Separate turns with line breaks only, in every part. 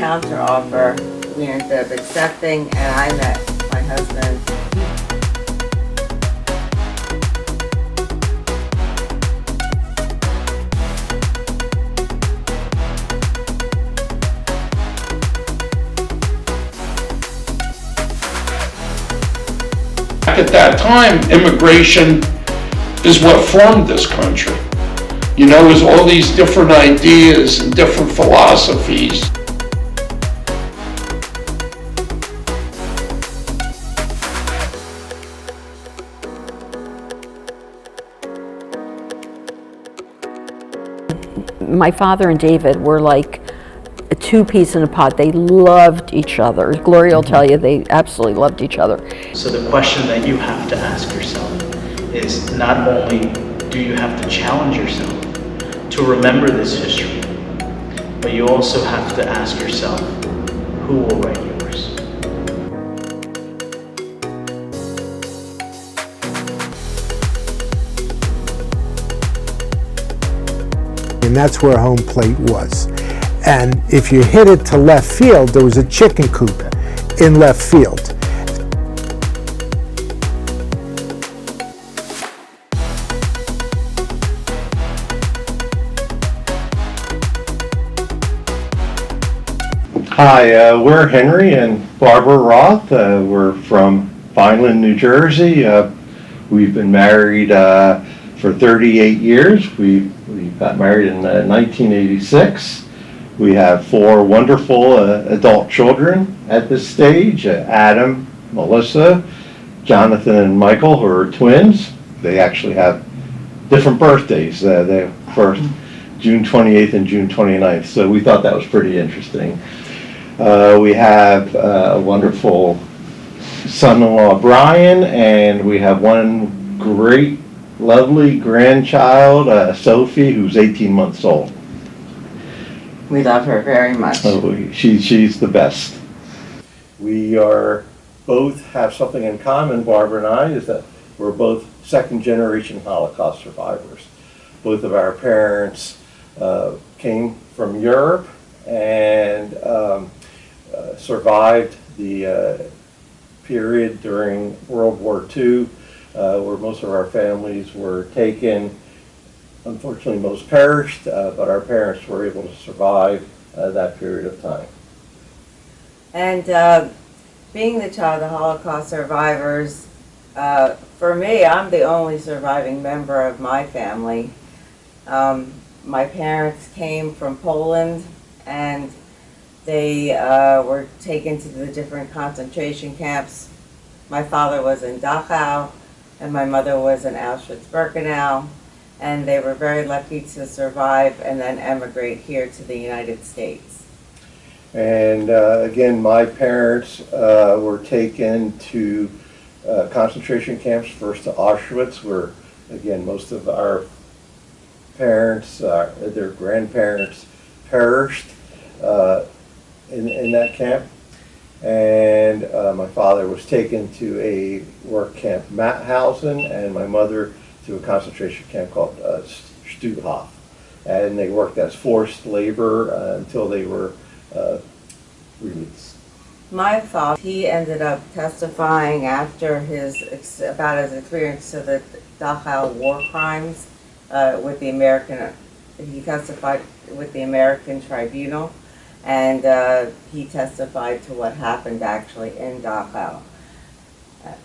counter offer we ended up accepting, and I met my husband.
At that time, immigration is what formed this country. You know, it was all these different ideas and different philosophies.
My father and David were like a two peas in a pod. They loved each other. Gloria will tell you they absolutely loved each other.
So the question that you have to ask yourself is not only do you have to challenge yourself to remember this history, but you also have to ask yourself, who will write yours?
And that's where home plate was. And if you hit it to left field, there was a chicken coop in left field.
Hi, we're Henry and Barbara Roth. We're from Baymen, New Jersey. We've been married for 38 years. We got married in 1986. We have 4 wonderful adult children at this stage, Adam, Melissa, Jonathan, and Michael, who are twins. They actually have different birthdays. They're first June 28th and June 29th, so we thought that was pretty interesting. We have a wonderful son-in-law, Brian, and we have one great, lovely grandchild, Sophie, who's 18 months old.
We love her very much.
Oh, she's the best. We are both have something in common, Barbara and I, is that we're both second-generation Holocaust survivors. Both of our parents came from Europe and survived the period during World War II, where most of our families were taken. Unfortunately, most perished, but our parents were able to survive that period of time.
And being the child of Holocaust survivors, for me, I'm the only surviving member of my family. My parents came from Poland, and they were taken to the different concentration camps. My father was in Dachau, and my mother was in Auschwitz-Birkenau, and they were very lucky to survive and then emigrate here to the United States.
And again, my parents were taken to concentration camps, first to Auschwitz, where, again, most of our parents, their grandparents perished in that camp. And my father was taken to a work camp, Mauthausen, and my mother to a concentration camp called Stutthof. And they worked as forced labor until they were released.
My father, he ended up testifying after about his experience to the Dachau war crimes with the American, he testified with the American Tribunal, and he testified to what happened actually in Dachau.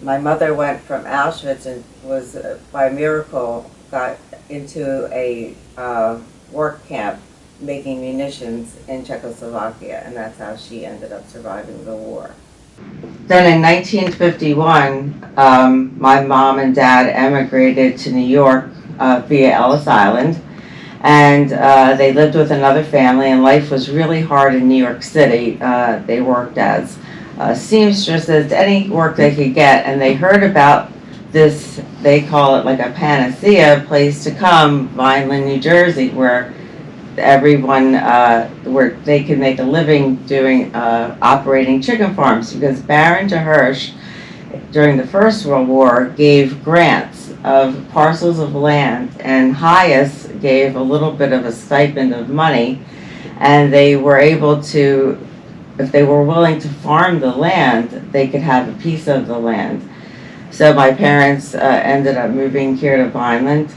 My mother went from Auschwitz and was, by miracle, got into a work camp making munitions in Czechoslovakia, and that's how she ended up surviving the war. Then in 1951, my mom and dad emigrated to New York via Ellis Island, and they lived with another family, and life was really hard in New York City. They worked as seamstresses, any work they could get, and they heard about this, they call it like a panacea place to come, Vineland, New Jersey, where everyone, where they could make a living doing, operating chicken farms, because Baron de Hirsch, during the First World War, gave grants of parcels of land, and Hayes gave a little bit of a stipend of money, and they were able to if they were willing to farm the land, they could have a piece of the land. So my parents ended up moving here to Vineland,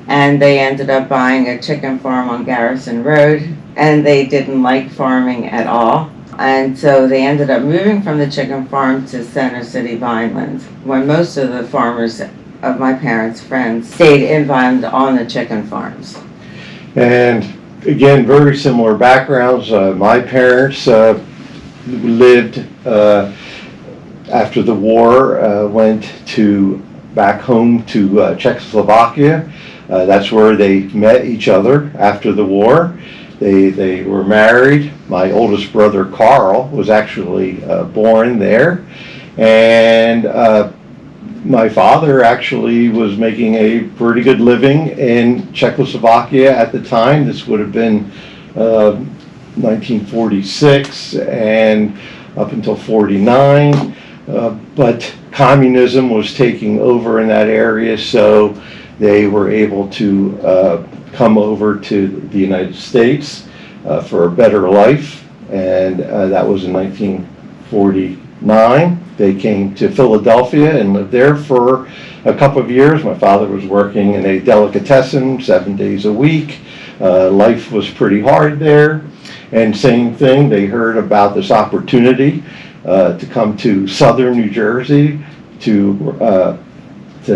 and they ended up buying a chicken farm on Garrison Road, and they didn't like farming at all. And so they ended up moving from the chicken farm to Center City, Vineland, when most of the farmers of my parents' friends stayed in Vineland on the chicken farms.
And again, very similar backgrounds. My parents lived after the war, went back home to Czechoslovakia. That's where they met each other after the war. They were married. My oldest brother, Carl, was actually born there. And my father actually was making a pretty good living in Czechoslovakia at the time. This would have been 1946 and up until 49. But communism was taking over in that area, so they were able to come over to the United States for a better life, and that was in 1949. They came to Philadelphia and lived there for a couple of years. My father was working in a delicatessen 7 days a week. Life was pretty hard there, and same thing, they heard about this opportunity to come to southern New Jersey to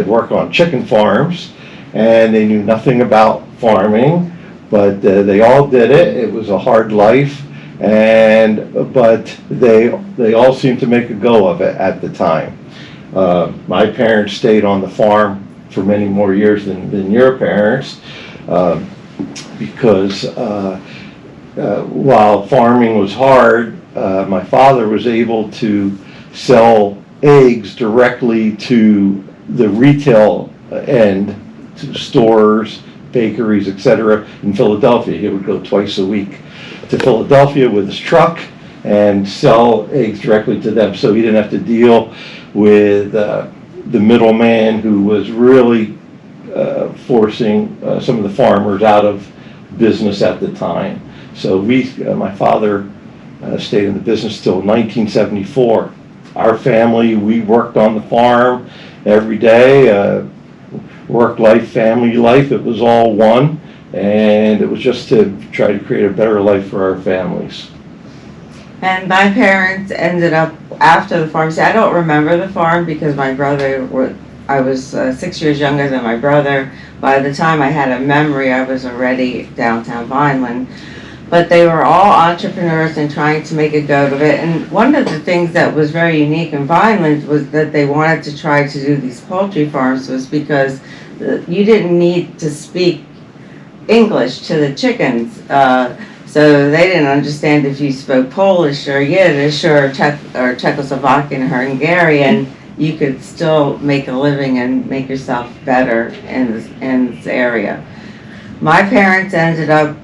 work on chicken farms, and they knew nothing about farming, but they all did it. It was a hard life, but they all seemed to make a go of it at the time. My parents stayed on the farm for many more years than your parents, because while farming was hard, my father was able to sell eggs directly to the retail end, to stores, bakeries, etc. in Philadelphia. He would go twice a week to Philadelphia with his truck and sell eggs directly to them, so he didn't have to deal with the middleman who was really forcing some of the farmers out of business at the time. So my father stayed in the business till 1974. Our family, we worked on the farm every day, work life, family life, it was all one, and it was just to try to create a better life for our families.
And my parents ended up, after the farm, see, I don't remember the farm because my brother, I was 6 years younger than my brother. By the time I had a memory, I was already downtown Vineland. But they were all entrepreneurs and trying to make a go of it. And one of the things that was very unique in Vineland was that they wanted to try to do these poultry farms was because you didn't need to speak English to the chickens. So they didn't understand if you spoke Polish or Yiddish or Czechoslovakian or Hungarian, you could still make a living and make yourself better in this area. My parents ended up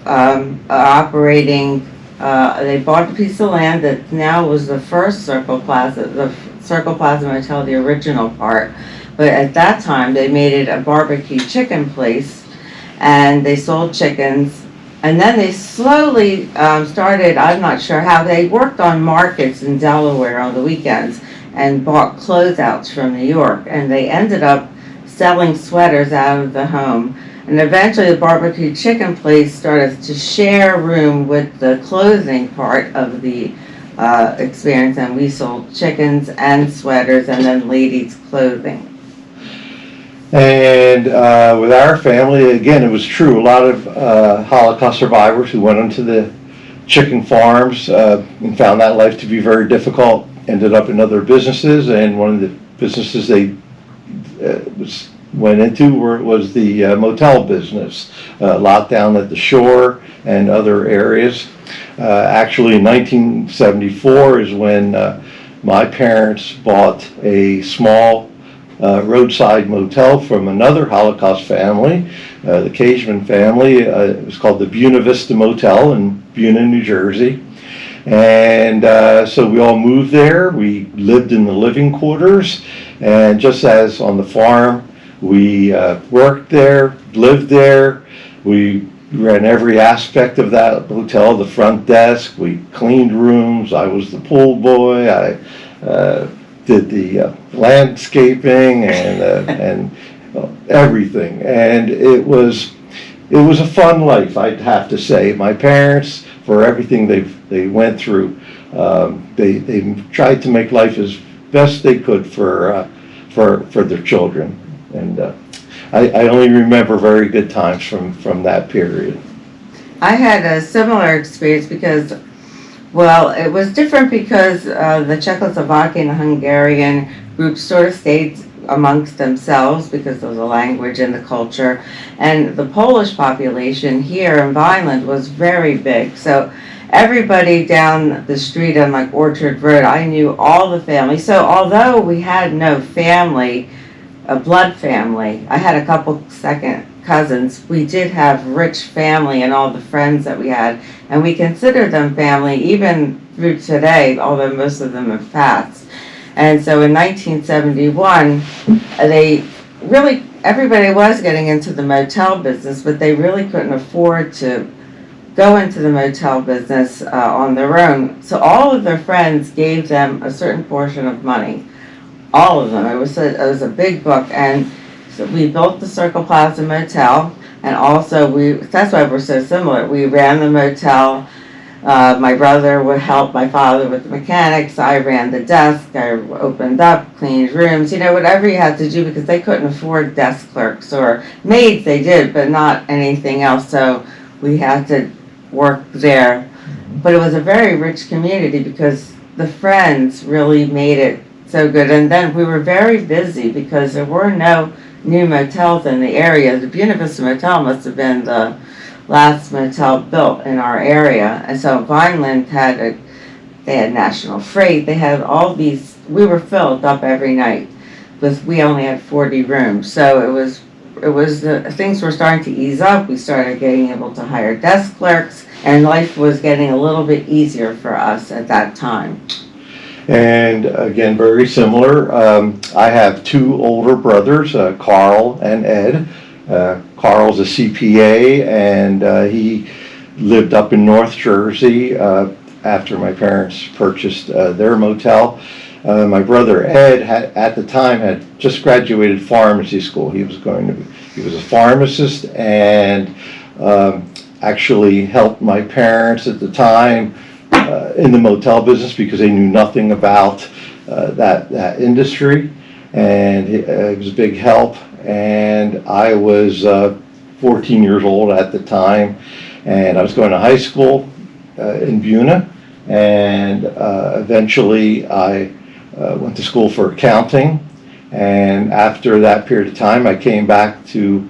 operating, they bought a piece of land that now was the first Circle Plaza Motel, the original part. But at that time, they made it a barbecue chicken place, and they sold chickens. And then they slowly started, I'm not sure how, they worked on markets in Delaware on the weekends and bought closeouts from New York. And they ended up selling sweaters out of the home. And eventually the barbecue chicken place started to share room with the clothing part of the experience, and we sold chickens and sweaters and then ladies' clothing.
And with our family, again, it was true. A lot of Holocaust survivors who went into the chicken farms and found that life to be very difficult, ended up in other businesses, and one of the businesses they went into was the motel business, a lot down at the shore and other areas. Actually, in 1974 is when my parents bought a small roadside motel from another Holocaust family, the Cageman family. It was called the Buena Vista Motel in Buena, New Jersey. And so we all moved there. We lived in the living quarters, and just as on the farm, we worked there, lived there. We ran every aspect of that hotel, the front desk. We cleaned rooms. I was the pool boy. I did the landscaping and everything. And it was a fun life, I'd have to say. My parents, for everything they went through, they tried to make life as best they could for their children. And I only remember very good times from that period.
I had a similar experience because, well, it was different because the Czechoslovakian and Hungarian groups sort of stayed amongst themselves because of the language and the culture. And the Polish population here in Vineland was very big. So everybody down the street on like Orchard Road, I knew all the family. So although we had no family, a blood family, I had a couple second cousins, we did have rich family and all the friends that we had, and we considered them family even through today, although most of them have passed. And so in 1971, everybody was getting into the motel business, but they really couldn't afford to go into the motel business on their own. So all of their friends gave them a certain portion of money. All of them. It was a big book, and so we built the Circle Plaza Motel, and also that's why we're so similar. We ran the motel. My brother would help my father with the mechanics. I ran the desk. I opened up, cleaned rooms, whatever you had to do, because they couldn't afford desk clerks or maids. They did, but not anything else. So we had to work there. But it was a very rich community because the friends really made it so good. And then we were very busy because there were no new motels in the area. The Buena Vista Motel must have been the last motel built in our area. And so Vineland they had National Freight, they had all these, we were filled up every night, because we only had 40 rooms. So things were starting to ease up. We started getting able to hire desk clerks, and life was getting a little bit easier for us at that time.
And again, very similar. I have two older brothers, Carl and Ed. Carl's a CPA, and he lived up in North Jersey after my parents purchased their motel. My brother Ed at the time had just graduated pharmacy school. He was a pharmacist, and actually helped my parents at the time in the motel business because they knew nothing about that industry, and it was a big help. And I was 14 years old at the time, and I was going to high school in Buena, and eventually I went to school for accounting. And after that period of time, I came back to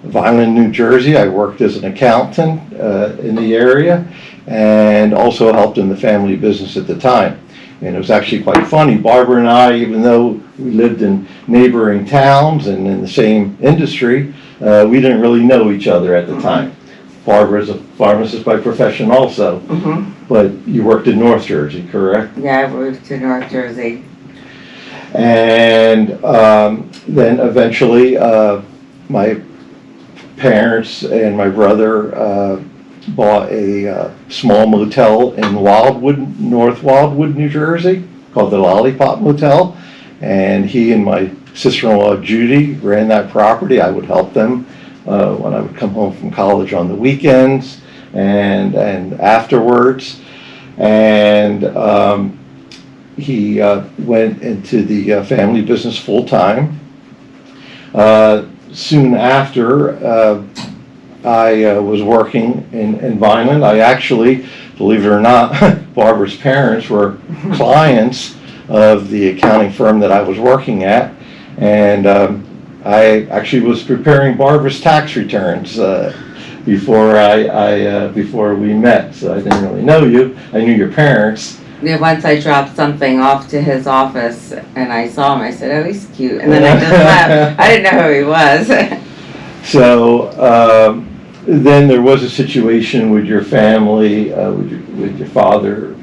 Vineland, New Jersey. I worked as an accountant in the area, and also helped in the family business at the time. And it was actually quite funny. Barbara and I, even though we lived in neighboring towns and in the same industry, we didn't really know each other at the time. Barbara is a pharmacist by profession also, but you worked in North Jersey, correct?
Yeah, I moved to North Jersey.
And then eventually my parents and my brother bought a small motel in North Wildwood, New Jersey, called the Lollipop Motel. And he and my sister-in-law Judy ran that property. I would help them when I would come home from college on the weekends and afterwards. And he went into the family business full time. Soon after, I was working in Vineland. I actually, believe it or not, Barbara's parents were clients of the accounting firm that I was working at, and I actually was preparing Barbara's tax returns before before we met. So I didn't really know you. I knew your parents.
Yeah, once I dropped something off to his office and I saw him, I said, "Oh, he's cute," and then I just left. I didn't know who he was.
So then there was a situation with your family, with your father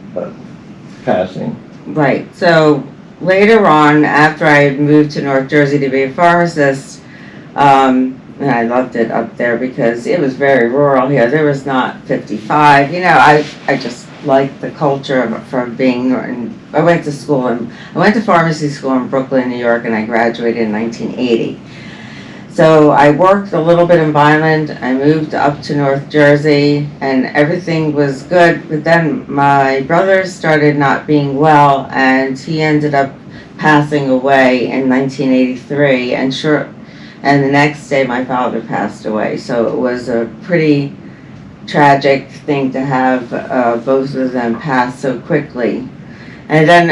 passing.
Right. So later on, after I had moved to North Jersey to be a pharmacist, And I loved it up there because it was very rural here. There was not 55. You know, I just liked the culture from being, I went to pharmacy school in Brooklyn, New York, and I graduated in 1980. So I worked a little bit in Baymen. I moved up to North Jersey, and everything was good. But then my brother started not being well, and he ended up passing away in 1983. And the next day, my father passed away. So it was a pretty tragic thing to have both of them pass so quickly. And then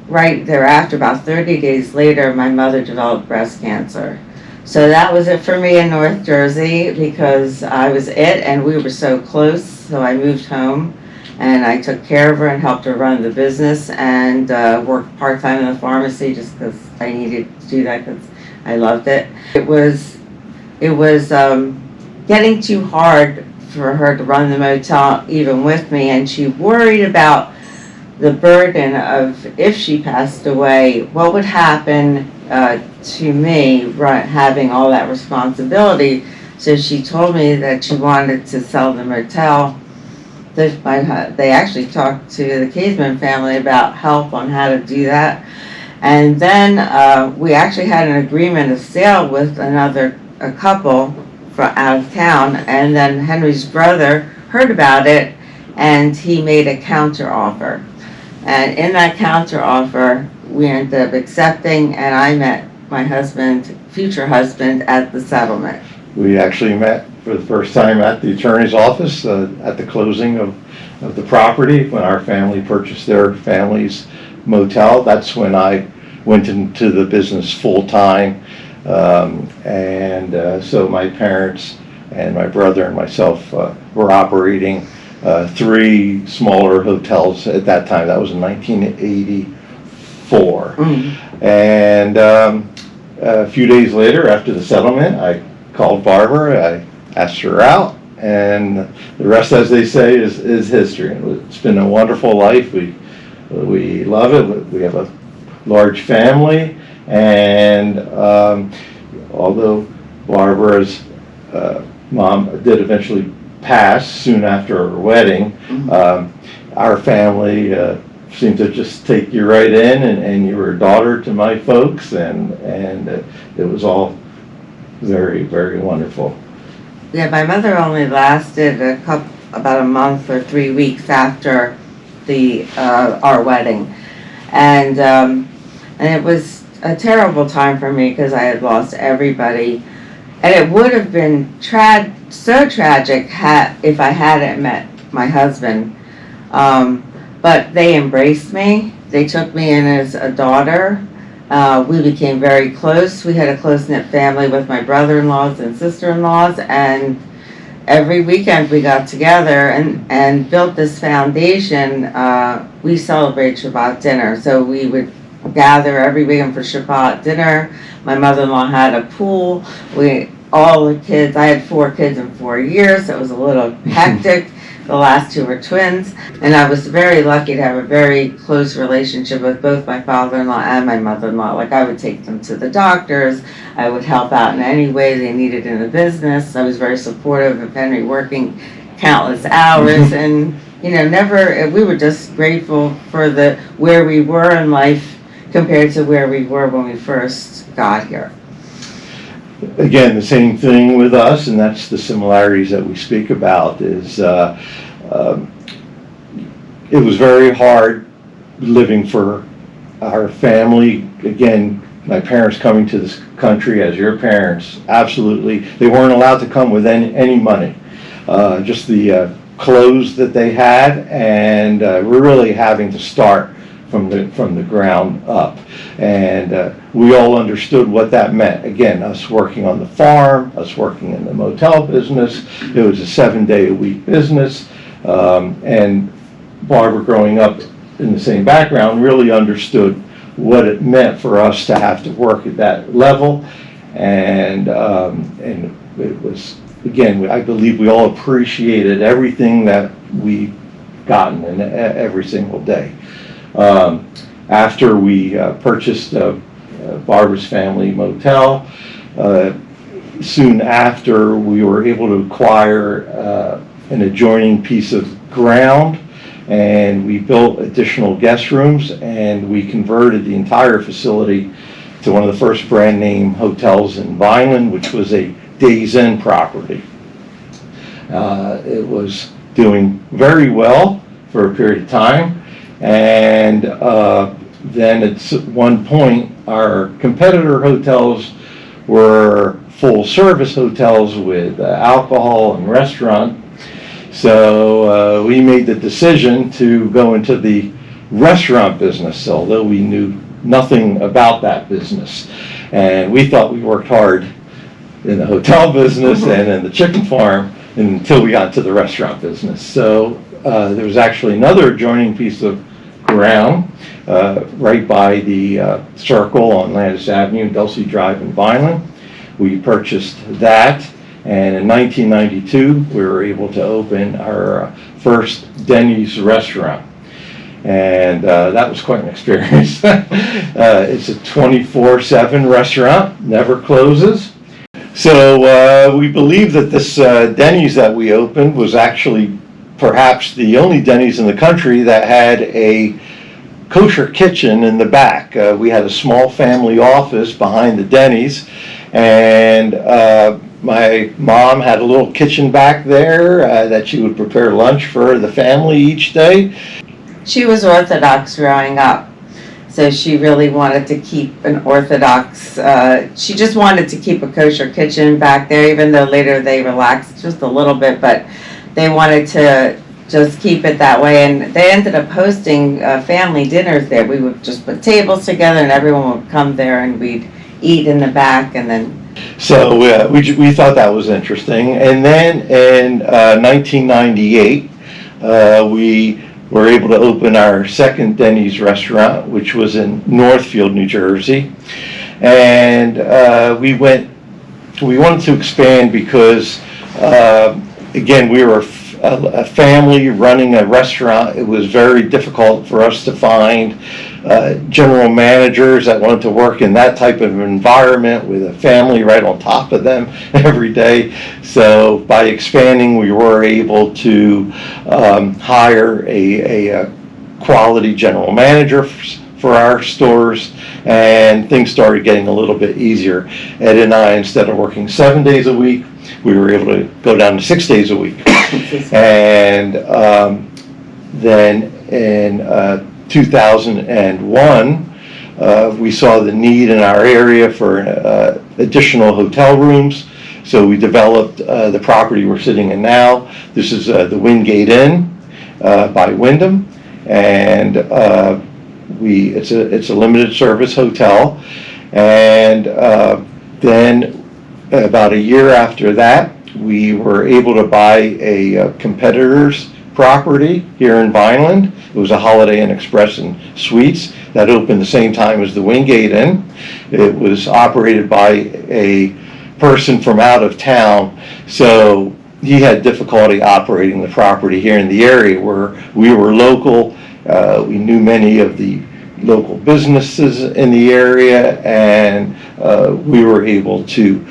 right thereafter, about 30 days later, my mother developed breast cancer. So that was it for me in North Jersey because I was it and we were so close. So I moved home and I took care of her and helped her run the business and worked part-time in the pharmacy just because I needed to do that because I loved it. It was getting too hard for her to run the motel even with me, and she worried about the burden of if she passed away, what would happen to me having all that responsibility. So she told me that she wanted to sell the motel. They actually talked to the Caseman family about help on how to do that. And then we actually had an agreement of sale with a couple from out of town, and then Henry's brother heard about it and he made a counter offer. And in that counter offer, we ended up accepting, and I met my future husband, at the settlement.
We actually met for the first time at the attorney's office at the closing of the property when our family purchased their family's motel. That's when I went into the business full time. So my parents and my brother and myself were operating 3 smaller hotels at that time. That was in 1984. Mm-hmm. And a few days later, after the settlement, I called Barbara. I asked her out, and the rest, as they say, is history. It's been a wonderful life. We love it. We have a large family, and although Barbara's mom did eventually pass soon after her wedding, mm-hmm. Our family seemed to just take you right in, and you were a daughter to my folks, and it was all very, very wonderful.
Yeah, my mother only lasted about a month or 3 weeks after our wedding, and it was a terrible time for me because I had lost everybody, and it would have been so tragic if I hadn't met my husband. But they embraced me. They took me in as a daughter. We became very close. We had a close-knit family with my brother-in-laws and sister-in-laws, and every weekend we got together and built this foundation. We celebrate Shabbat dinner, so we would gather every weekend for Shabbat dinner. My mother-in-law had a pool. All the kids, I had 4 kids in 4 years, so it was a little hectic. The last 2 were twins, and I was very lucky to have a very close relationship with both my father-in-law and my mother-in-law. Like, I would take them to the doctors, I would help out in any way they needed in the business. I was very supportive of Henry working countless hours, and we were just grateful for where we were in life compared to where we were when we first got here.
Again, the same thing with us, and that's the similarities that we speak about, is it was very hard living for our family. Again, my parents coming to this country as your parents, absolutely, they weren't allowed to come with any money. Just the clothes that they had, and we're really having to start from the ground up, and we all understood what that meant. Again, us working on the farm, us working in the motel business, it was a 7-day-a-week business, and Barbara, growing up in the same background, really understood what it meant for us to have to work at that level, and it was, again, I believe we all appreciated everything that we gotten in every single day. After we purchased Barbara's family motel, soon after, we were able to acquire an adjoining piece of ground, and we built additional guest rooms, and we converted the entire facility to one of the first brand name hotels in Baymen, which was a Days Inn property. It was doing very well for a period of time, and then at one point our competitor hotels were full service hotels with alcohol and restaurant. So we made the decision to go into the restaurant business, although we knew nothing about that business. And we thought we worked hard in the hotel business and in the chicken farm until we got to the restaurant business. So there was actually another adjoining piece of ground right by the circle on Landis Avenue, Dulcie Drive in Baymen. We purchased that, and in 1992 we were able to open our first Denny's restaurant. And that was quite an experience. It's a 24/7 restaurant, never closes. So we believe that this Denny's that we opened was actually perhaps the only Denny's in the country that had a kosher kitchen in the back. We had a small family office behind the Denny's, and my mom had a little kitchen back there that she would prepare lunch for the family each day.
She was Orthodox growing up, so she really wanted to keep an Orthodox, she just wanted to keep a kosher kitchen back there, even though later they relaxed just a little bit, but they wanted to just keep it that way, and they ended up hosting family dinners there. We would just put tables together and everyone would come there and we'd eat in the back, and then
so we thought that was interesting. And then in 1998 we were able to open our second Denny's restaurant, which was in Northfield, New Jersey. And we wanted to expand because again, we were a family running a restaurant. It was very difficult for us to find general managers that wanted to work in that type of environment with a family right on top of them every day. So by expanding, we were able to hire a quality general manager for our stores, and things started getting a little bit easier. Ed and I, instead of working 7 days a week, we were able to go down to 6 days a week. And then in 2001, we saw the need in our area for additional hotel rooms. So we developed the property we're sitting in now. This is the Wingate Inn by Wyndham, and it's a limited service hotel. And then about a year after that, we were able to buy a competitor's property here in Vineland. It was a Holiday Inn Express and Suites that opened the same time as the Wingate Inn. It was operated by a person from out of town, so he had difficulty operating the property here in the area where we were local. We knew many of the local businesses in the area, and we were able to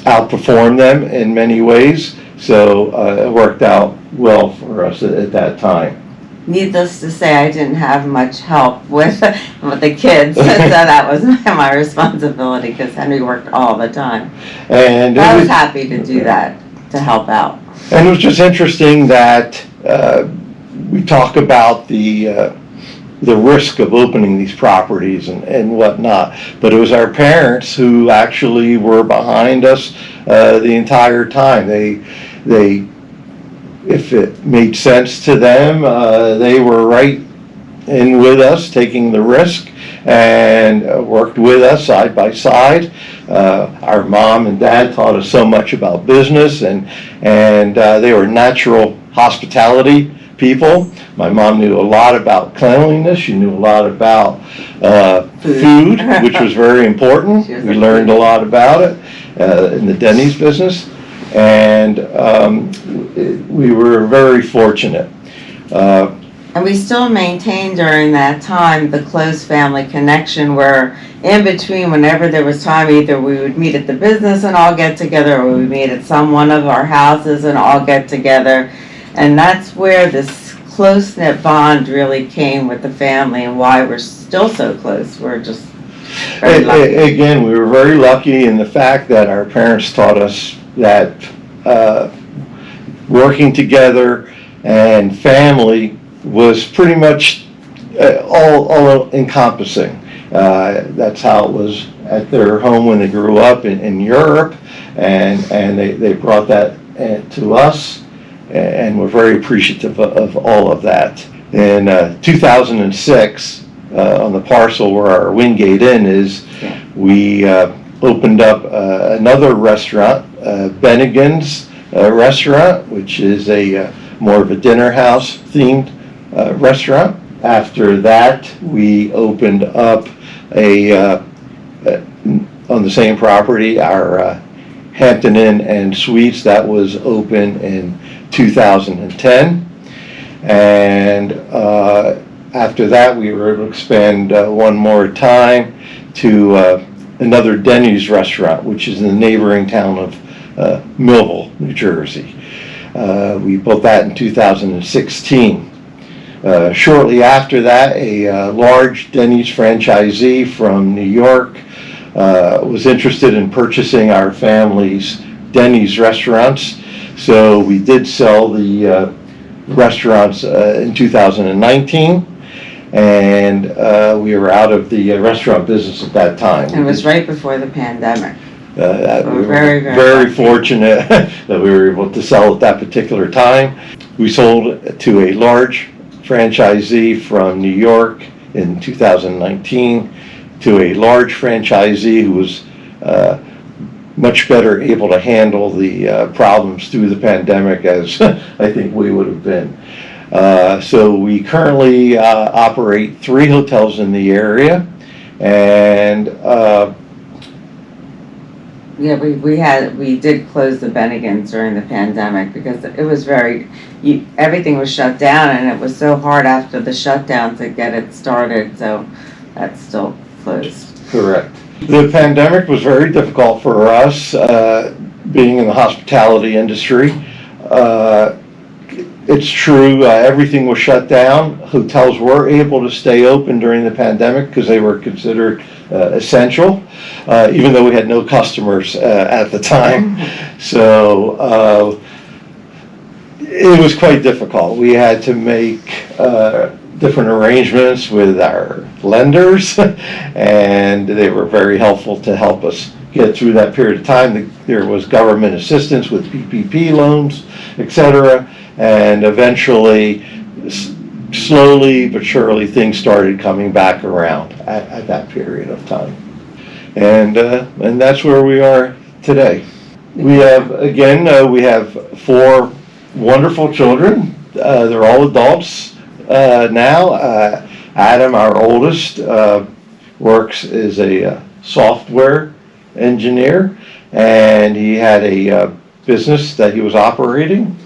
outperform them in many ways. So it worked out well for us at that time.
needless to say, I didn't have much help with the kids, so that was my responsibility because Henry worked all the time.
And
I was happy to do that, to help out.
And it was just interesting that we talk about the risk of opening these properties and whatnot, but it was our parents who actually were behind us the entire time. They if it made sense to them, they were right in with us, taking the risk, and worked with us side by side. Our mom and dad taught us so much about business, and they were natural hospitality people. My mom knew a lot about cleanliness. She knew a lot about food, which was very important. We learned a lot about it in the Denny's business, and we were very fortunate.
And we still maintained during that time the close family connection where in between, whenever there was time, either we would meet at the business and all get together, or we would meet at one of our houses and all get together. And that's where this close-knit bond really came with the family and why we're still so close. We're just very lucky.
Again, we were very lucky in the fact that our parents taught us that working together and family was pretty much all encompassing. That's how it was at their home when they grew up in Europe, and they brought that to us, and we're very appreciative of all of that. In 2006, on the parcel where our Wingate Inn is, we opened up another restaurant, Bennigan's restaurant, which is a more of a dinner house themed restaurant. After that, we opened up on the same property, our Hampton Inn and Suites. That was open in 2010. And after that, we were able to expand one more time to another Denny's restaurant, which is in the neighboring town of Millville, New Jersey. We built that in 2016. Shortly after that, a large Denny's franchisee from New York was interested in purchasing our family's Denny's restaurants. So we did sell the restaurants in 2019, and we were out of the restaurant business at that time.
And it was right before the pandemic.
We were very fortunate that we were able to sell at that particular time. We sold to a large franchisee from New York in 2019 to a large franchisee who was much better able to handle the problems through the pandemic as I think we would have been. So we currently operate 3 hotels in the area, and
yeah, we did close the Bennigan's during the pandemic because it was everything was shut down, and it was so hard after the shutdown to get it started, so that's still closed.
Correct. The pandemic was very difficult for us, being in the hospitality industry. It's true, everything was shut down. Hotels were able to stay open during the pandemic because they were considered essential, even though we had no customers at the time. So it was quite difficult. We had to make different arrangements with our lenders, and they were very helpful to help us get through that period of time. There was government assistance with PPP loans, etc., and eventually, slowly but surely, things started coming back around at that period of time. And that's where we are today. We have, we have 4 wonderful children. They're all adults now. Adam, our oldest, works as a software engineer, and he had a business that he was operating.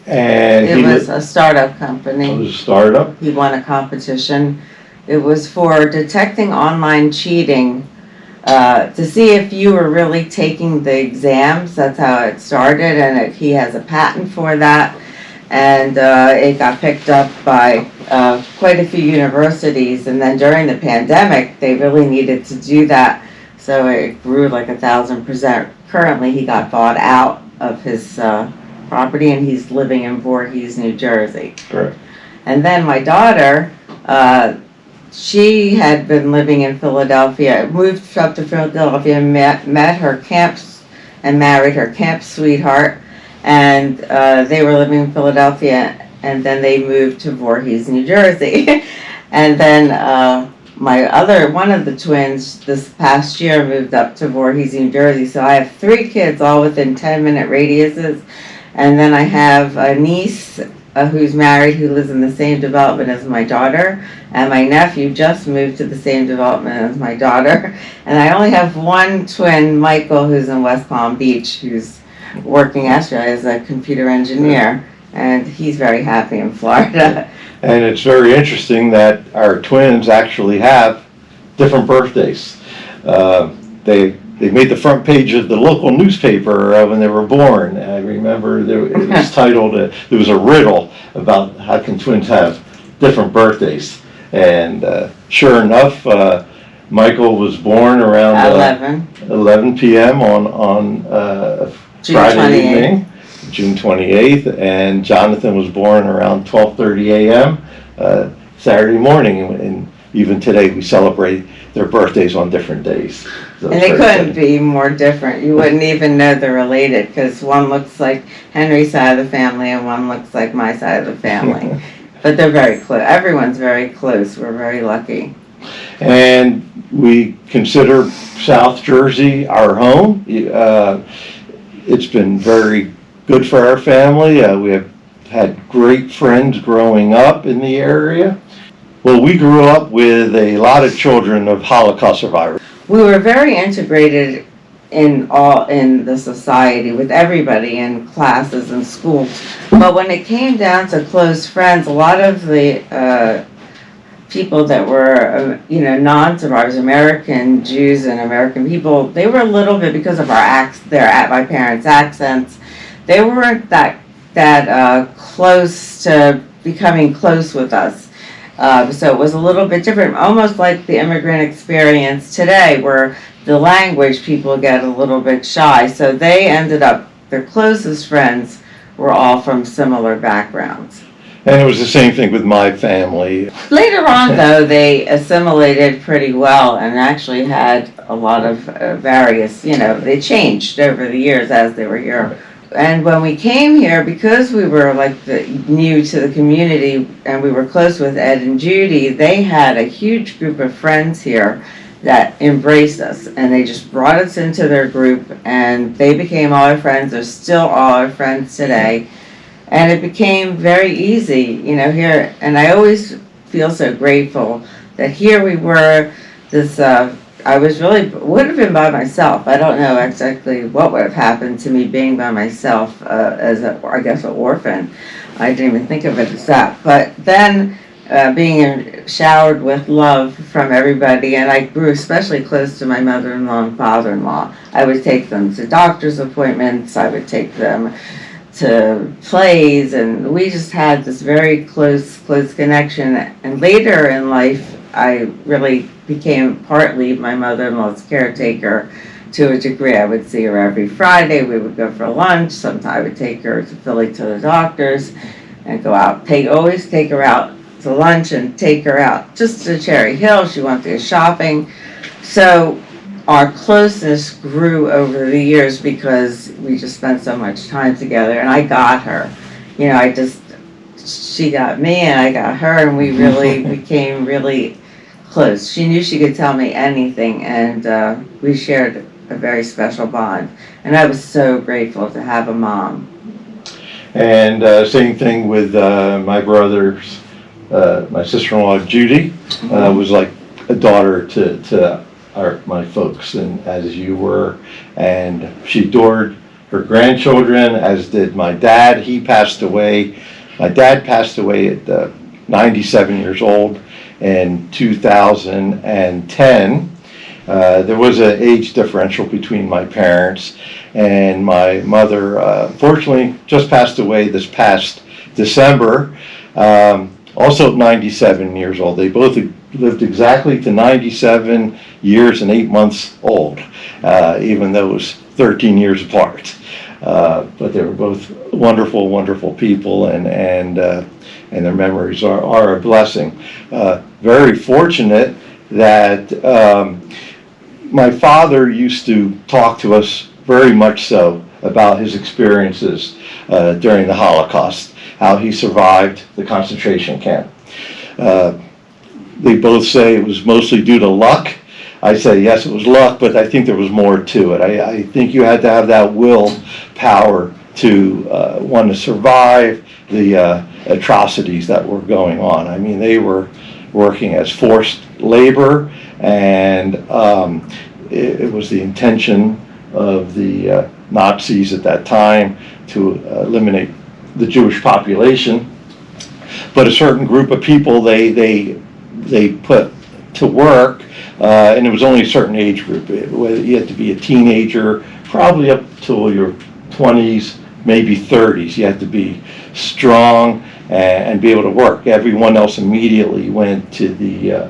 And
it was a startup company.
It was a startup.
He won a competition. It was for detecting online cheating to see if you were really taking the exams. That's how it started, and he has a patent for that. And it got picked up by quite a few universities. And then during the pandemic, they really needed to do that. So it grew like 1,000%. Currently, he got bought out of his property, and he's living in Voorhees, New Jersey.
Correct.
And then my daughter, she had been living in Philadelphia, moved up to Philadelphia, met her camps and married her camp sweetheart, and they were living in Philadelphia, and then they moved to Voorhees, New Jersey. And then one of the twins this past year moved up to Voorhees, New Jersey. So I have 3 kids all within 10-minute radiuses. And then I have a niece who's married, who lives in the same development as my daughter. And my nephew just moved to the same development as my daughter. And I only have 1 twin, Michael, who's in West Palm Beach, who's working actually as a computer engineer. And he's very happy in Florida.
And it's very interesting that our twins actually have different birthdays. They made the front page of the local newspaper when they were born. I remember it was titled, there was a riddle about how can twins have different birthdays. And sure enough, Michael was born around 11 p.m. on Friday evening, June 28th, and Jonathan was born around 12:30 a.m. Saturday morning. And even today, we celebrate their birthdays on different days. So
and they couldn't be more different. You wouldn't even know they're related, because one looks like Henry's side of the family and one looks like my side of the family. But they're very close. Everyone's very close. We're very lucky.
And we consider South Jersey our home. It's been very good for our family. We have had great friends growing up in the area. Well, we grew up with a lot of children of Holocaust survivors.
We were very integrated in the society with everybody in classes and schools. But when it came down to close friends, a lot of the people that were, non-survivors, American Jews and American people, they were a little bit, because of my parents' accents, they weren't that close to becoming close with us. So it was a little bit different, almost like the immigrant experience today, where the language, people get a little bit shy. So they ended up, their closest friends were all from similar backgrounds.
And it was the same thing with my family.
Later on, though, they assimilated pretty well and actually had a lot of various, they changed over the years as they were here. And when we came here, because we were new to the community and we were close with Ed and Judy, they had a huge group of friends here that embraced us, and they just brought us into their group, and they became all our friends. They're still all our friends today. And it became very easy, here. And I always feel so grateful that here we were, I would have been by myself. I don't know exactly what would have happened to me being by myself as an orphan. I didn't even think of it as that. But then being showered with love from everybody, and I grew especially close to my mother-in-law and father-in-law. I would take them to doctor's appointments. I would take them to plays, and we just had this very close connection. And later in life, I really became partly my mother-in-law's caretaker to a degree. I would see her every Friday. We would go for lunch. Sometimes I would take her to Philly to the doctors and go out. Always take her out to lunch and take her out just to Cherry Hill. She wanted to go shopping. So our closeness grew over the years because we just spent so much time together, and I got her. She got me and I got her, and we really became really close. She knew she could tell me anything, and we shared a very special bond. And I was so grateful to have a mom.
And same thing with my brothers. My sister-in-law Judy was like a daughter to my folks, and as you were, and she adored her grandchildren, as did my dad. He passed away. My dad passed away at 97 years old in 2010. There was an age differential between my parents, and my mother fortunately just passed away this past December, also at 97 years old. They both lived exactly to 97 years and 8 months old, even though it was 13 years apart. But they were both wonderful, wonderful people, and their memories are a blessing. Very fortunate that my father used to talk to us very much so about his experiences during the Holocaust, how he survived the concentration camp. They both say it was mostly due to luck. I say, yes, it was luck, but I think there was more to it. I think you had to have that willpower to want to survive the atrocities that were going on. I mean, they were working as forced labor, and it was the intention of the Nazis at that time to eliminate the Jewish population. but a certain group of people they put to work, and it was only a certain age group. You had to be a teenager, probably up till your 20s, maybe 30s. You had to be strong and be able to work. Everyone else immediately went to the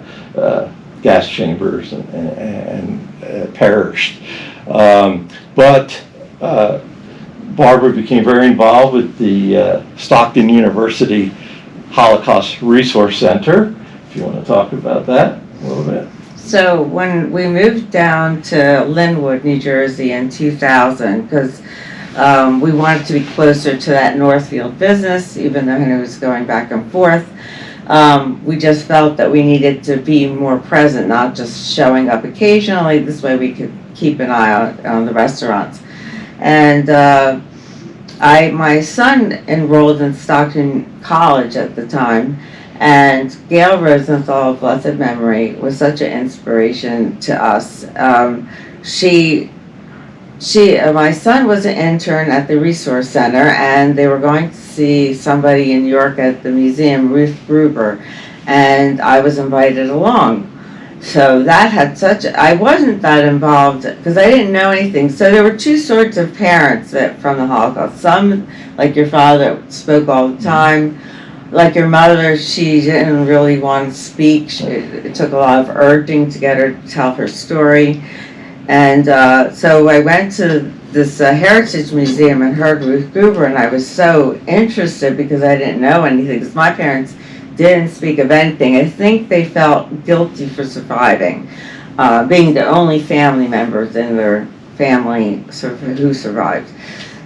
gas chambers and perished. But Barbara became very involved with the Stockton University Holocaust Resource Center. If you want to talk about that a little bit.
So when we moved down to Linwood, New Jersey in 2000, because we wanted to be closer to that Northfield business, even though Henry was going back and forth. We just felt that we needed to be more present, not just showing up occasionally. This way we could keep an eye on the restaurants. And my son enrolled in Stockton College at the time, and Gail Rosenthal, of blessed memory, was such an inspiration to us. My son was an intern at the Resource Center, and they were going to see somebody in New York at the museum, Ruth Gruber, and I was invited along. So that had I wasn't that involved because I didn't know anything. So there were two sorts of parents from the Holocaust. Some, like your father, spoke all the time. Like your mother, she didn't really want to speak. It took a lot of urging to get her to tell her story. And so I went to this Heritage Museum and heard Ruth Gruber, and I was so interested because I didn't know anything, because my parents didn't speak of anything. I think they felt guilty for surviving, being the only family members in their family who survived.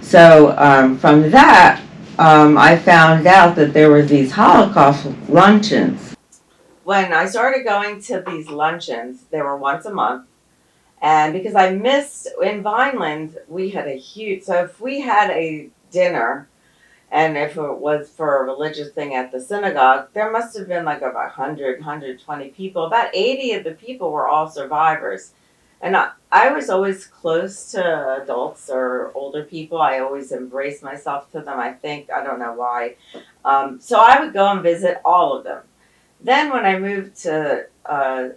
So from that, I found out that there were these Holocaust luncheons. When I started going to these luncheons, they were once a month. And because I missed, in Vineland, we had a huge, so if we had a dinner, and if it was for a religious thing at the synagogue, there must have been like about 100, 120 people. About 80 of the people were all survivors. And I was always close to adults or older people. I always embraced myself to them, I think. I don't know why. So I would go and visit all of them. Then when I moved to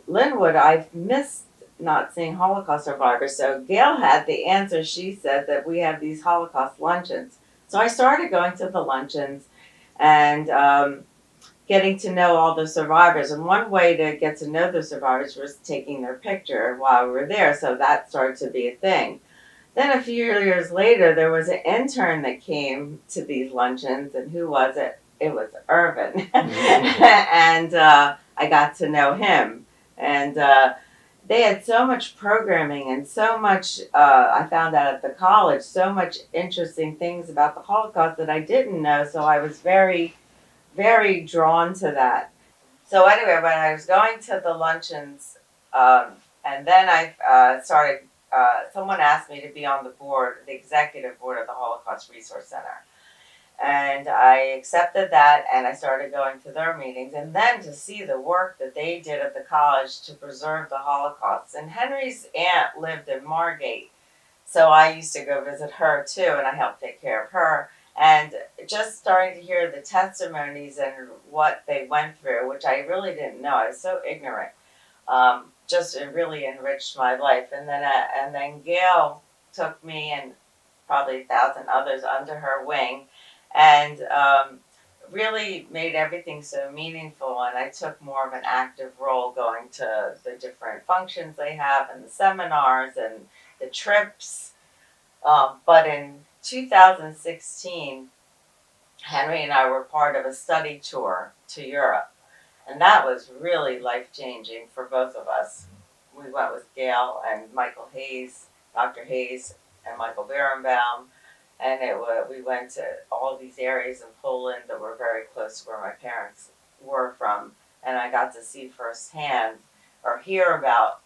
Linwood, I missed not seeing Holocaust survivors. So Gail had the answer. She said that we have these Holocaust luncheons. So I started going to the luncheons and getting to know all the survivors. And one way to get to know the survivors was taking their picture while we were there. So that started to be a thing. Then a few years later, there was an intern that came to these luncheons. And who was it? It was Irvin. And I got to know him. And they had so much programming and so much, I found out at the college, so much interesting things about the Holocaust that I didn't know. So I was very, very drawn to that. So anyway, when I was going to the luncheons, and then I started, someone asked me to be on the board, the executive board of the Holocaust Resource Center. And I accepted that, and I started going to their meetings, and then to see the work that they did at the college to preserve the Holocaust. And Henry's aunt lived in Margate, so I used to go visit her too, and I helped take care of her. And just starting to hear the testimonies and what they went through, which I really didn't know, I was so ignorant, just it really enriched my life. And then Gail took me and probably 1,000 others under her wing, and really made everything so meaningful. And I took more of an active role going to the different functions they have and the seminars and the trips. But in 2016, Henry and I were part of a study tour to Europe. And that was really life-changing for both of us. We went with Gail and Michael Hayes, Dr. Hayes, and Michael Berenbaum. And we went to all these areas in Poland that were very close to where my parents were from. And I got to see firsthand or hear about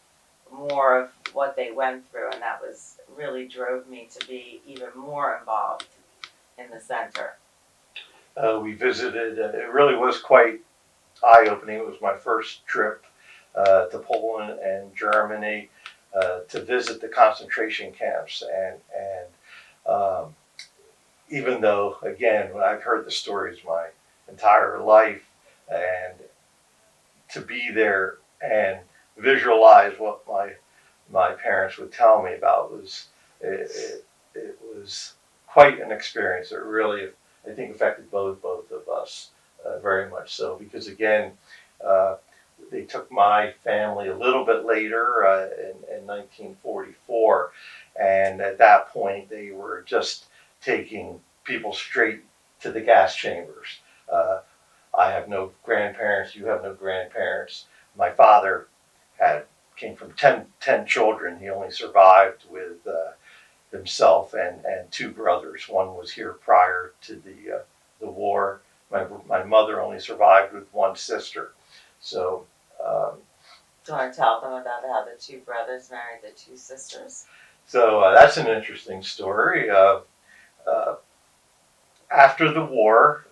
more of what they went through. And that really drove me to be even more involved in the center.
We visited, it really was quite eye-opening. It was my first trip to Poland and Germany to visit the concentration camps. And even though, again, I've heard the stories my entire life, and to be there and visualize what my parents would tell me about was it was quite an experience. It really, I think, affected both of us very much so, because again, they took my family a little bit later in 1944, and at that point they were just taking people straight to the gas chambers. I have no grandparents, you have no grandparents. My father came from 10 children. He only survived with himself and two brothers. One was here prior to the war. My mother only survived with one sister. So
Do you want to tell them about how the two brothers married the two sisters?
so that's an interesting story. After the war,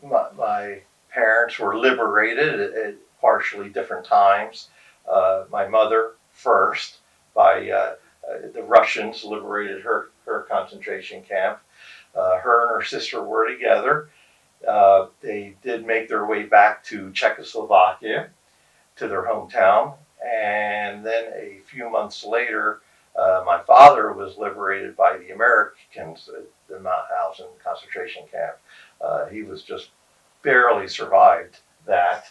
my parents were liberated at partially different times. My mother first by the Russians liberated her concentration camp. Her and her sister were together. They did make their way back to Czechoslovakia, to their hometown, and then a few months later, my father was liberated by the Americans at the Mauthausen concentration camp. He was just barely survived that,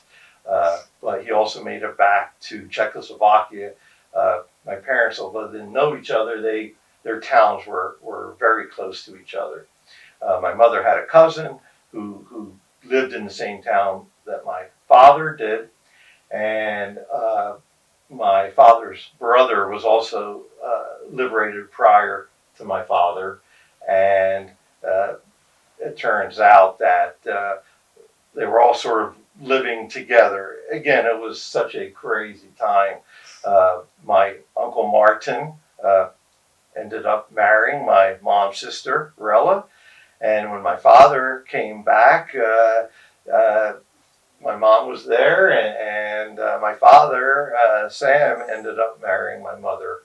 but he also made it back to Czechoslovakia. My parents, although they didn't know each other, their towns were very close to each other. My mother had a cousin who lived in the same town that my father did, and my father's brother was also liberated prior to my father, and it turns out that they were all sort of living together. Again, it was such a crazy time. My Uncle Martin ended up marrying my mom's sister, Rella, and when my father came back, my mom was there, and my father, Sam, ended up marrying my mother,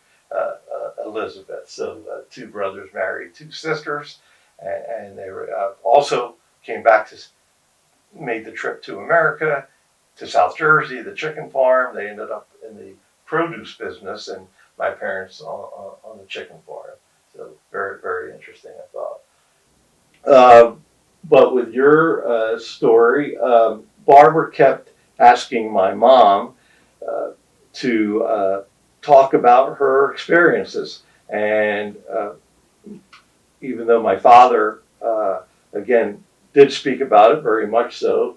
Elizabeth. So two brothers married two sisters, and they were, also came back made the trip to America, to South Jersey, the chicken farm. They ended up in the produce business, and my parents on the chicken farm. So very, very interesting, I thought. But with your story, Barbara kept asking my mom to talk about her experiences. And even though my father, again, did speak about it very much so,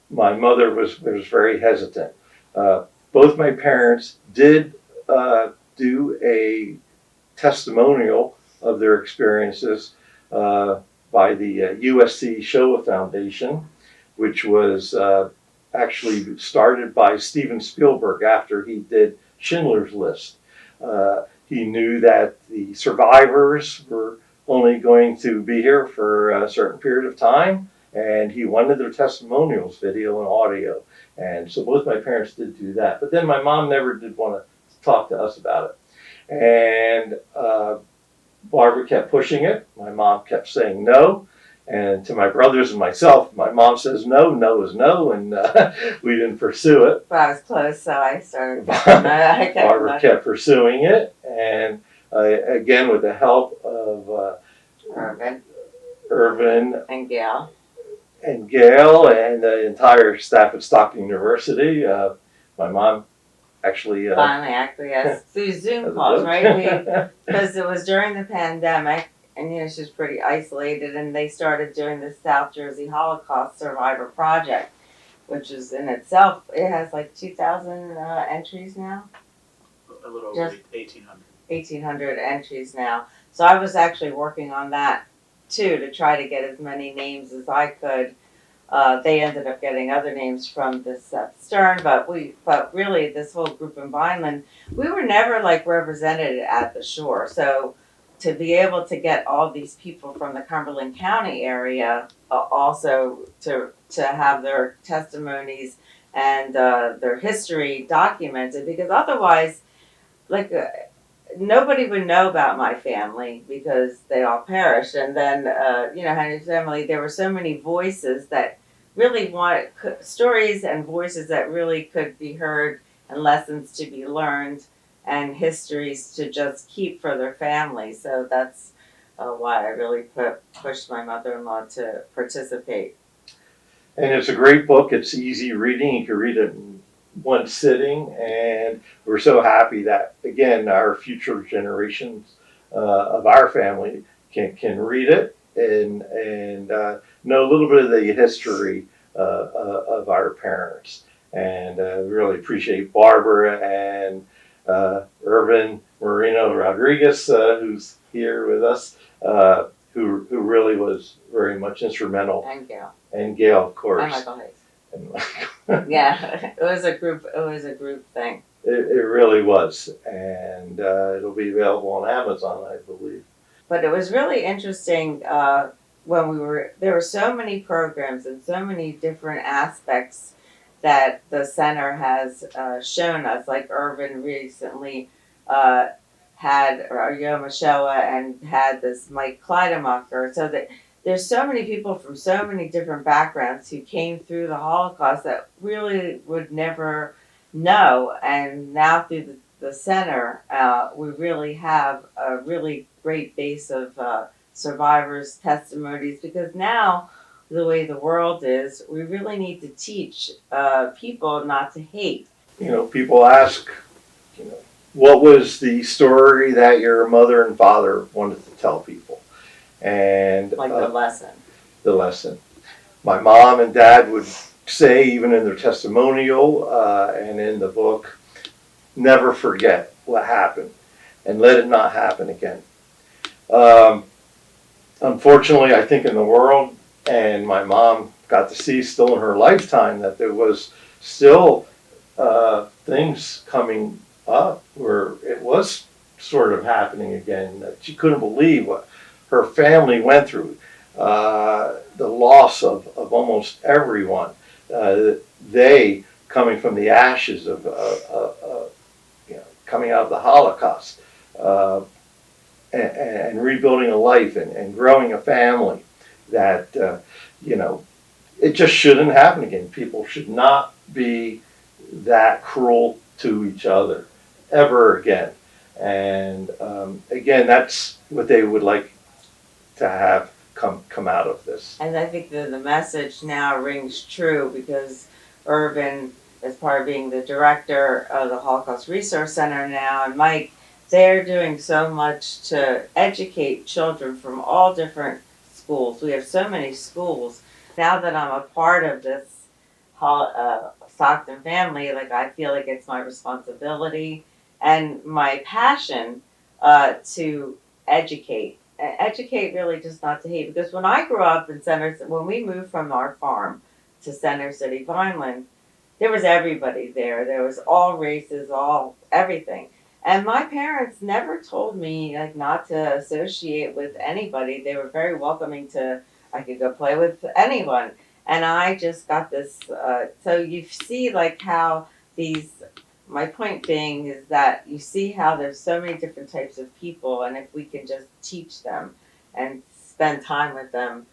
my mother was very hesitant. Both my parents did do a testimonial of their experiences by the USC Shoah Foundation, which was actually started by Steven Spielberg after he did Schindler's List. He knew that the survivors were only going to be here for a certain period of time, and he wanted their testimonials, video and audio. And so both my parents did do that. But then my mom never did want to talk to us about it. And Barbara kept pushing it. My mom kept saying no. And to my brothers and myself, my mom says no, no is no, and we didn't pursue it.
But I was close, so I started.
Barbara kept pursuing it, and again, with the help of Irvin
and Gail
and the entire staff at Stockton University, my mom actually
finally acquiesced through Zoom calls, right? Because it was during the pandemic, and she was pretty isolated, and they started doing the South Jersey Holocaust Survivor project, which is in itself, it has like 2,000 entries now.
A little over 1,800.
1,800 entries now. So I was actually working on that too, to try to get as many names as I could. They ended up getting other names from the Seth Stern, but really this whole group in Baymen, we were never like represented at the shore. So to be able to get all these people from the Cumberland County area also to have their testimonies and their history documented, because otherwise, nobody would know about my family because they all perished. And then, Henry's family, there were so many voices that really want stories and voices that really could be heard and lessons to be learned and histories to just keep for their family. So that's why I really pushed my mother-in-law to participate.
And it's a great book. It's easy reading. You can read it in one sitting. And we're so happy that, again, our future generations of our family can read it and know a little bit of the history of our parents. And really appreciate Barbara and Irvin Marino Rodriguez, who's here with us, who really was very much instrumental.
And Gail.
And Gail, of course.
And Michael Hayes. Yeah, it was a group thing.
It really was. And it'll be available on Amazon, I believe.
But it was really interesting when there were so many programs and so many different aspects that the center has shown us. Like Irvin recently had Yom HaShoah and had this Mike Kleidermacher. So that there's so many people from so many different backgrounds who came through the Holocaust that really would never know. And now through the center, we really have a really great base of survivors' testimonies, because now, the way the world is, we really need to teach people not to hate.
You know, people ask, you know, what was the story that your mother and father wanted to tell people? And
Like the lesson.
The lesson. My mom and dad would say, even in their testimonial and in the book, never forget what happened and let it not happen again. Unfortunately, I think in the world, and my mom got to see still in her lifetime, that there was still things coming up where it was sort of happening again, that she couldn't believe what her family went through. The loss of almost everyone. They coming from the ashes of you know, coming out of the Holocaust and rebuilding a life and growing a family that you know, it just shouldn't happen again. People should not be that cruel to each other ever again. And again, that's what they would like to have come out of this.
And I think the message now rings true, because Irvin, as part of being the director of the Holocaust Resource Center now, and Mike, they're doing so much to educate children from all different schools. We have so many schools. Now that I'm a part of this Stockton family, like, I feel like it's my responsibility and my passion to educate. Educate, really, just not to hate. Because when I grew up in when we moved from our farm to Center City, Vineland, there was everybody there. There was all races, everything. And my parents never told me, like, not to associate with anybody. They were very welcoming to, I could go play with anyone. And I just got this, so you see, like, how my point being is that you see how there's so many different types of people, and if we can just teach them and spend time with them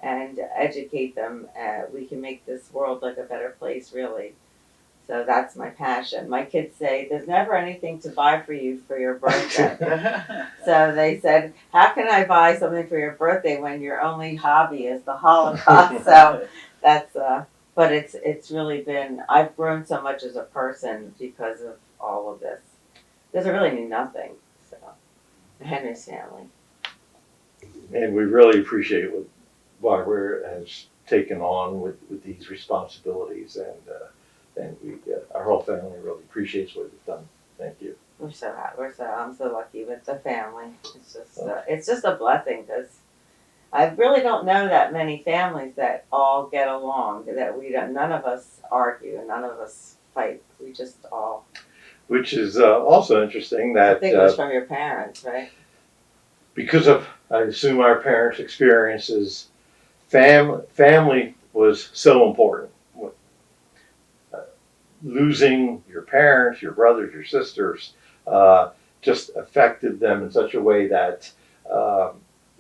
and educate them, we can make this world like a better place, really. So that's my passion. My kids say, there's never anything to buy for you for your birthday. So they said, how can I buy something for your birthday when your only hobby is the Holocaust? So that's, but it's really been, I've grown so much as a person because of all of this. Because I really knew nothing. So, Henry's family.
And we really appreciate what Barbara has taken on with these responsibilities, and we, our whole family really appreciates what you've done. Thank you.
I'm so lucky with the family. It's just a blessing, because I really don't know that many families that all get along, that none of us argue, none of us fight. We just all.
Which is also interesting that.
I think it was from your parents, right?
Because of, I assume, our parents' experiences, family was so important. Losing your parents, your brothers, your sisters, just affected them in such a way that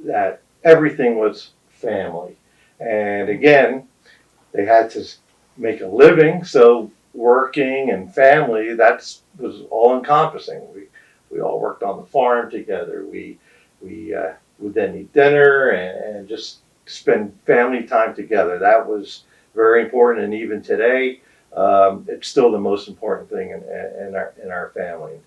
that everything was family. And again, they had to make a living, so working and family, was all encompassing. We all worked on the farm together. We would then eat dinner and just spend family time together. That was very important, and even today, it's still the most important thing in our family.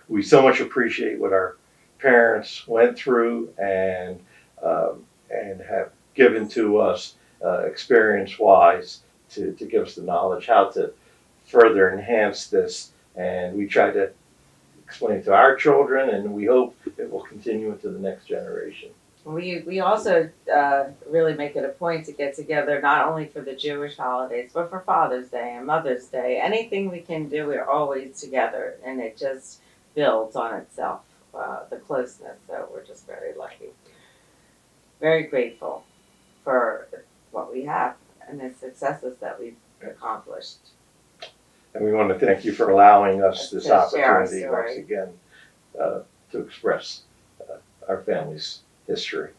We so much appreciate what our parents went through and have given to us experience-wise to give us the knowledge how to further enhance this. And we try to explain it to our children, and we hope it will continue into the next generation.
We also really make it a point to get together not only for the Jewish holidays, but for Father's Day and Mother's Day. Anything we can do, we're always together, and it just builds on itself, the closeness. So we're just very lucky, very grateful for what we have and the successes that we've accomplished.
And we want to thank you for allowing us this
To share our
opportunity
story.
once again to express our family's history.